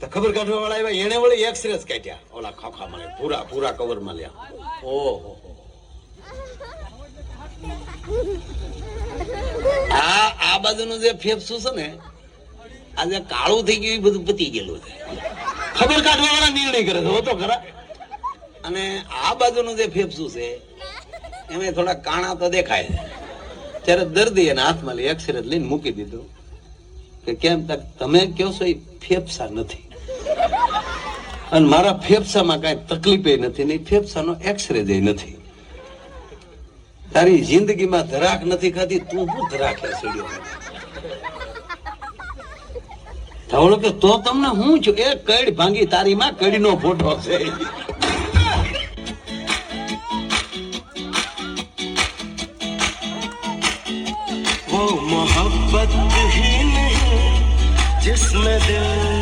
તો ખબર કાઢવા વાળા આવ્યા, એને વળી એક્સરે જ કાઢ્યા, ઓલા ખોખા મળે પૂરા કવર માં લ્યા. ઓહો, આ બાજુનું જે ફેફસું છે ને, આજે કાળું થઈ ગયું, બધું પતી ગયેલું છે. ખબર કાઢવા વાળા નિર્ણય કરે છે તો ખરા. અને આ બાજુનું જે ફેફસું છે એમાં થોડા કાણા તો દેખાય છે. ત્યારે દર્દી એના હાથમાં લઈ એક્સરે લઈને મૂકી દીધું કે કેમ તમે કહો છો એ ફેફસા નથી, અને મારા ફેફસામાં કઈ તકલીફ નથી ને ફેફસાનો એક્સરે જ નથી. તારી જિંદગીમાં ધરાક નથી ખાધી, તું શું ધરાખ્યા સીડીઓ ધવળો કે તો તમને હું છું એ કડ ભાંગી તારી માં કડીનો ફોટો છે. वो मोहब्बत ही नहीं जिसमें दिल